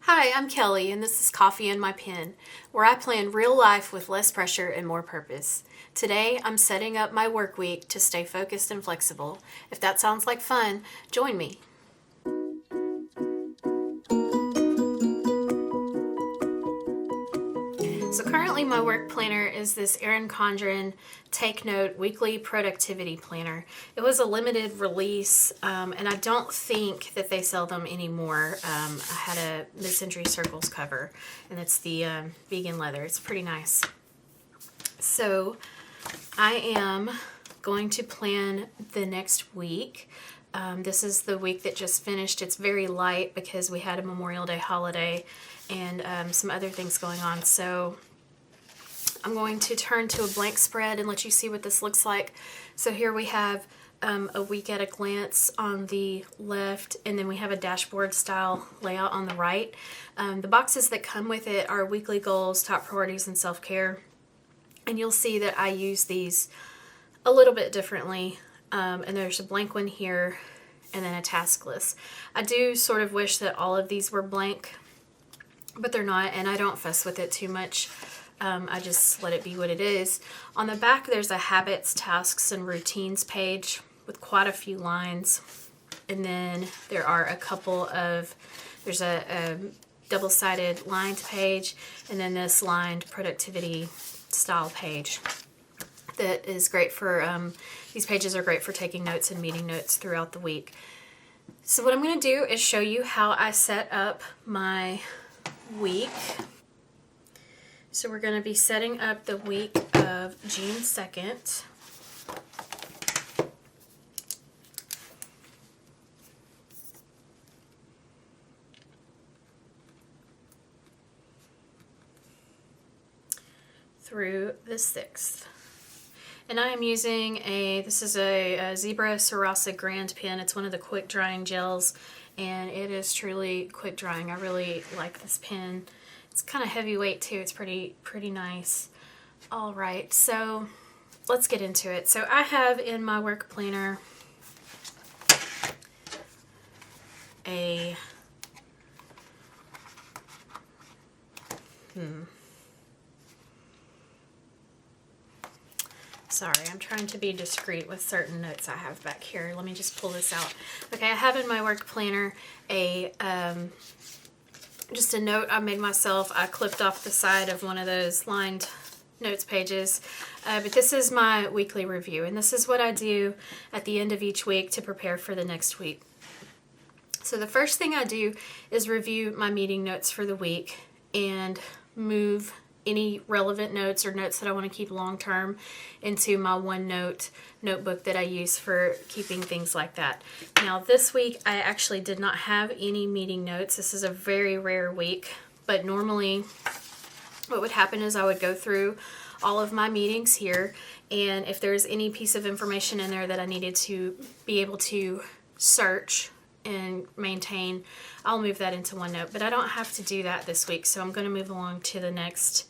Hi, I'm Kelly, and this is Coffee and My Pen, where I plan real life with less pressure and more purpose. Today, I'm setting up my work week to stay focused and flexible. If that sounds like fun, join me. So currently my work planner is this Erin Condren Take Note Weekly Productivity Planner. It was a limited release, and I don't think that they sell them anymore. I had a mid-century circles cover, and it's the vegan leather. It's pretty nice. So I am going to plan the next week. This is the week that just finished. It's very light because we had a Memorial Day holiday and some other things going on. So I'm going to turn to a blank spread and let you see what this looks like. So here we have a week at a glance on the left, and then we have a dashboard style layout on the right. The boxes that come with it are weekly goals, top priorities, and self-care. And you'll see that I use these a little bit differently. And there's a blank one here and then a task list. I do sort of wish that all of these were blank, but they're not, and I don't fuss with it too much. I just let it be what it is. On the back, there's a habits, tasks, and routines page with quite a few lines. And then there are there's a double-sided lined page, and then this lined productivity style page that is great for, these pages are great for taking notes and meeting notes throughout the week. So what I'm going to do is show you how I set up my week. So we're going to be setting up the week of June 2nd. Through the 6th. And I am using this is a Zebra Sarasa Grand pen. It's one of the quick drying gels, and it is truly quick drying. I really like this pen. It's kind of heavyweight too. It's pretty nice. All right, so let's get into it. So I have in my work planner Sorry, I'm trying to be discreet with certain notes I have back here. Let me just pull this out. Okay, I have in my work planner just a note I made myself. I clipped off the side of one of those lined notes pages. But this is my weekly review, and this is what I do at the end of each week to prepare for the next week. So the first thing I do is review my meeting notes for the week and move any relevant notes or notes that I want to keep long term into my OneNote notebook that I use for keeping things like that. Now this week I actually did not have any meeting notes. This is a very rare week, but normally what would happen is I would go through all of my meetings here, and if there's any piece of information in there that I needed to be able to search and maintain, I'll move that into OneNote. But I don't have to do that this week, so I'm going to move along to the next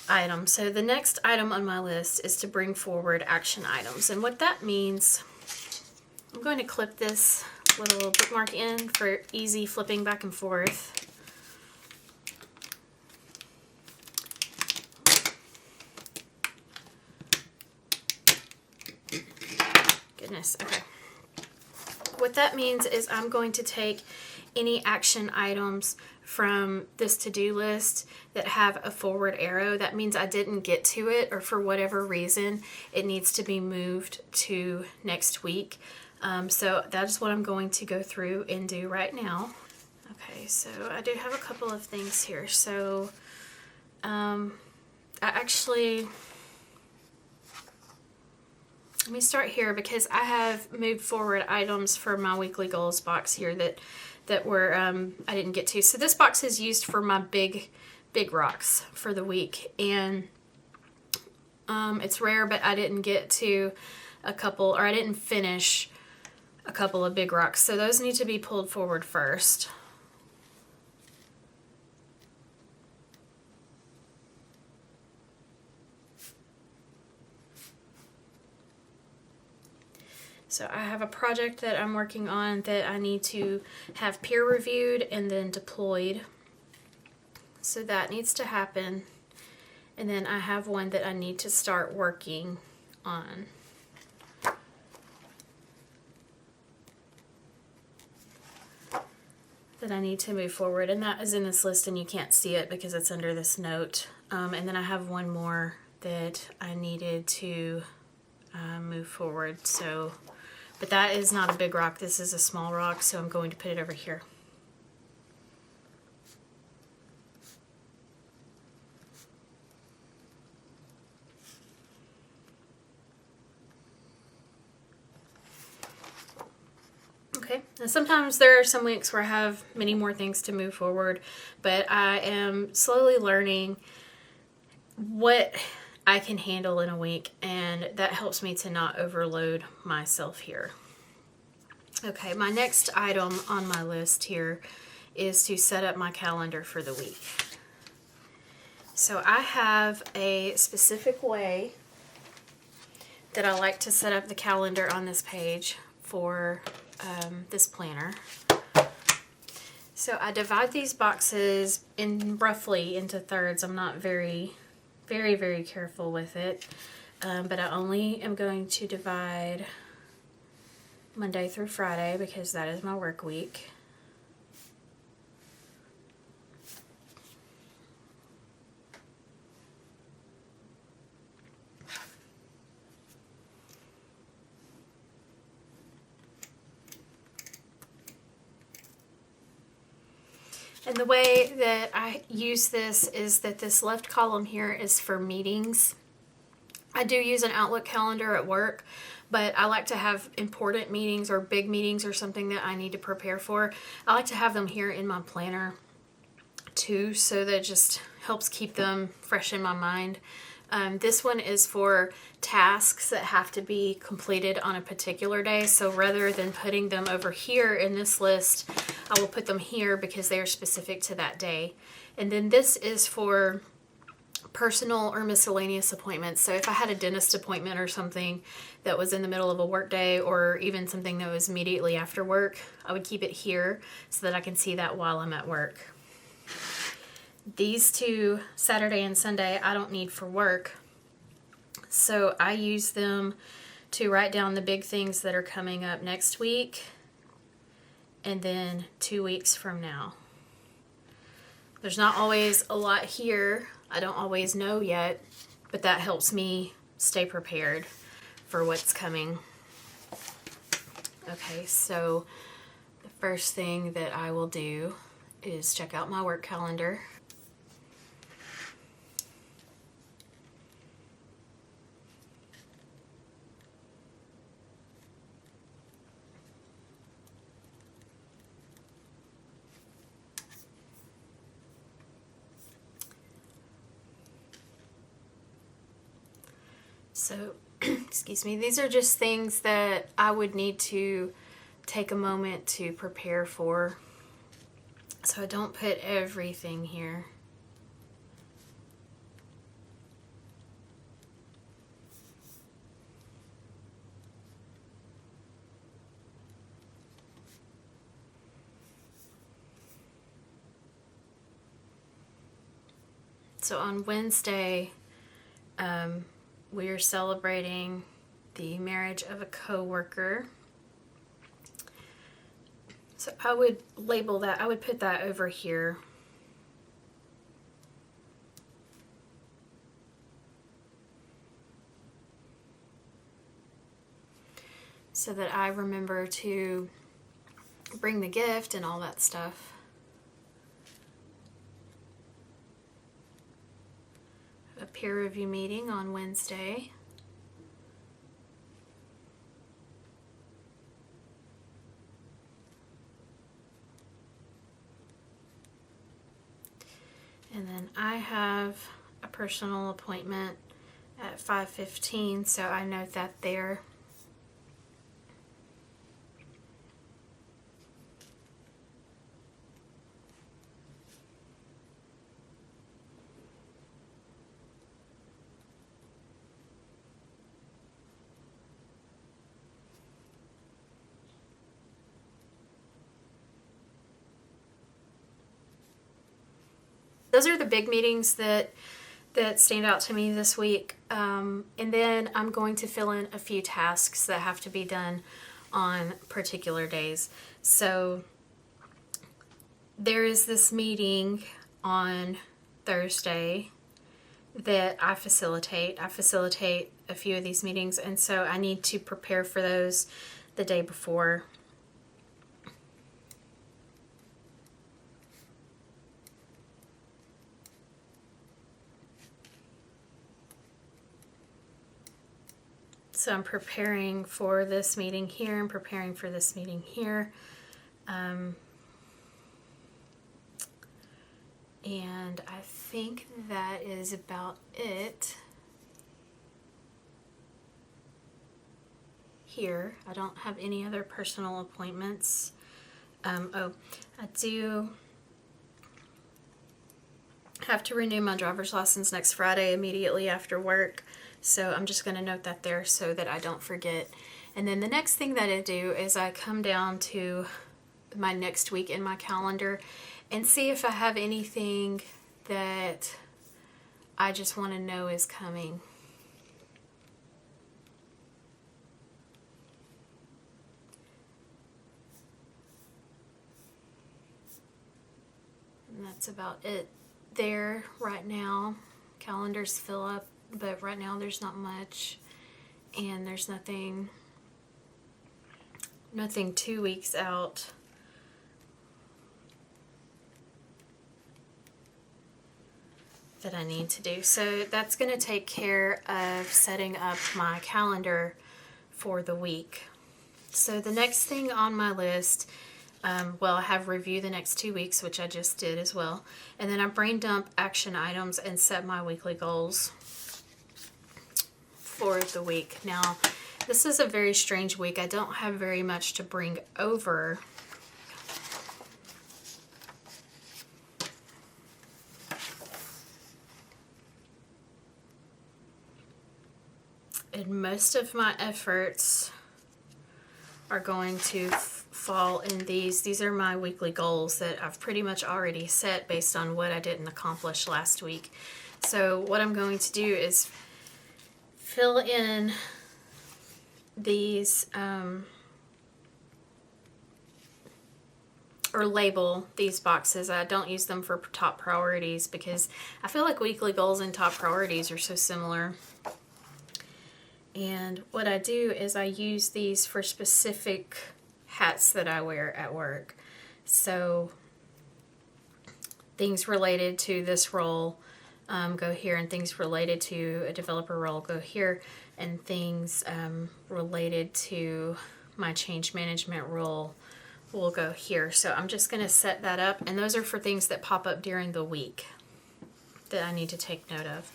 item. So the next item on my list is to bring forward action items. And what that means, I'm going to clip this little bookmark in for easy flipping back and forth. Goodness, okay. What that means is I'm going to take any action items from this to-do list that have a forward arrow. That means I didn't get to it, or for whatever reason it needs to be moved to next week. So that is what I'm going to go through and do right now. Okay, so I do have a couple of things here. So let me start here because I have moved forward items for my weekly goals box here that were I didn't get to. So this box is used for my big rocks for the week, and it's rare, but I didn't get to a couple, or I didn't finish a couple of big rocks, so those need to be pulled forward first. So I have a project that I'm working on that I need to have peer reviewed and then deployed. So that needs to happen. And then I have one that I need to start working on. That I need to move forward, and that is in this list, and you can't see it because it's under this note. And then I have one more that I needed to move forward. So, but that is not a big rock. This is a small rock, so I'm going to put it over here. Okay, now sometimes there are some weeks where I have many more things to move forward, but I am slowly learning what I can handle in a week, and that helps me to not overload myself here. Okay, my next item on my list here is to set up my calendar for the week. So I have a specific way that I like to set up the calendar on this page for this planner. So I divide these boxes in roughly into thirds. I'm not very careful with it, but I only am going to divide Monday through Friday because that is my work week. And the way that I use this is that this left column here is for meetings. I do use an Outlook calendar at work, but I like to have important meetings or big meetings or something that I need to prepare for. I like to have them here in my planner too, so that it just helps keep them fresh in my mind. This one is for tasks that have to be completed on a particular day. So rather than putting them over here in this list, I will put them here because they are specific to that day. And then this is for personal or miscellaneous appointments. So if I had a dentist appointment or something that was in the middle of a work day, or even something that was immediately after work, I would keep it here so that I can see that while I'm at work. These two, Saturday and Sunday, I don't need for work. So I use them to write down the big things that are coming up next week and then 2 weeks from now. There's not always a lot here. I don't always know yet, but that helps me stay prepared for what's coming. Okay, so the first thing that I will do is check out my work calendar. So, excuse me, these are just things that I would need to take a moment to prepare for. So I don't put everything here. So on Wednesday, we are celebrating the marriage of a coworker. So I would label that, I would put that over here. So that I remember to bring the gift and all that stuff. A peer review meeting on Wednesday. And then I have a personal appointment at 5:15, so I note that there. those are the big meetings that stand out to me this week. And then I'm going to fill in a few tasks that have to be done on particular days. So there is this meeting on Thursday that I facilitate. I facilitate a few of these meetings, and so I need to prepare for those the day before. So I'm preparing for this meeting here and preparing for this meeting here. And I think that is about it here. I don't have any other personal appointments. I do have to renew my driver's license next Friday immediately after work. So I'm just going to note that there so that I don't forget. And then the next thing that I do is I come down to my next week in my calendar and see if I have anything that I just want to know is coming. And that's about it there right now. Calendars fill up, but right now there's not much, and there's nothing 2 weeks out. That I need to do. So that's going to take care of setting up my calendar for the week. So the next thing on my list, I have review the next 2 weeks, which I just did as well. And then I brain dump action items and set my weekly goals for the week. Now, this is a very strange week. I don't have very much to bring over. And most of my efforts are going to fall in these. These are my weekly goals that I've pretty much already set based on what I didn't accomplish last week. So what I'm going to do is fill in these, or label these boxes. I don't use them for top priorities because I feel like weekly goals and top priorities are so similar. And what I do is I use these for specific hats that I wear at work. So things related to this role go here, and things related to a developer role go here, and things related to my change management role will go here. So I'm just going to set that up, and those are for things that pop up during the week that I need to take note of.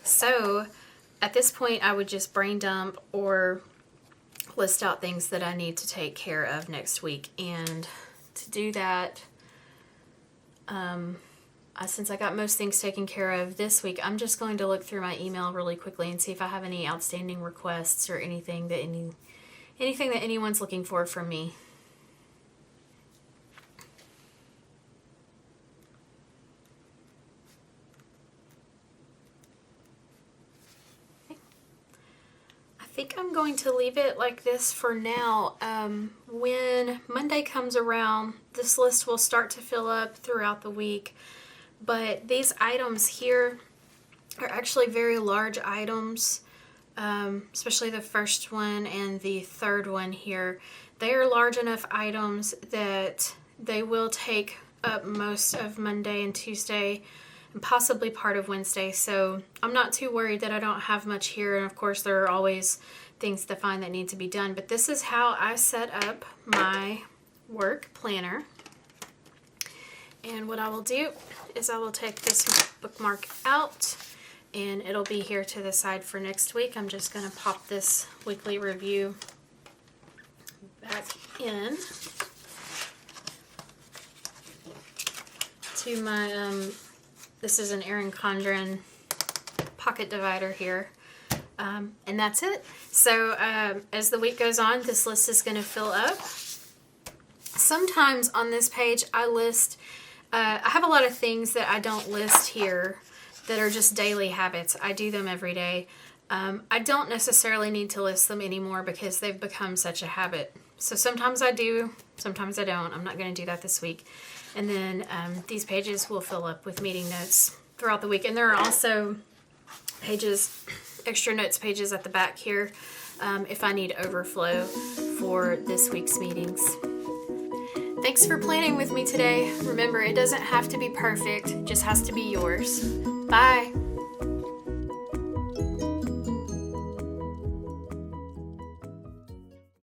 So at this point, I would just brain dump or list out things that I need to take care of next week. And to do that, since I got most things taken care of this week, I'm just going to look through my email really quickly and see if I have any outstanding requests or anything that anyone's looking for from me. I think I'm going to leave it like this for now. When Monday comes around, this list will start to fill up throughout the week. But these items here are actually very large items, especially the first one and the third one here. They are large enough items that they will take up most of Monday and Tuesday, and possibly part of Wednesday. So I'm not too worried that I don't have much here. And of course, there are always things to find that need to be done. But this is how I set up my work planner. And what I will do is I will take this bookmark out, and it'll be here to the side for next week. I'm just going to pop this weekly review back in to my, this is an Erin Condren pocket divider here. And that's it. So as the week goes on, this list is going to fill up. Sometimes on this page I list I have a lot of things that I don't list here that are just daily habits. I do them every day. I don't necessarily need to list them anymore because they've become such a habit. So sometimes I do, sometimes I don't. I'm not going to do that this week. And then these pages will fill up with meeting notes throughout the week. And there are also pages, extra notes pages at the back here if I need overflow for this week's meetings. Thanks for planning with me today. Remember, it doesn't have to be perfect, it just has to be yours. Bye.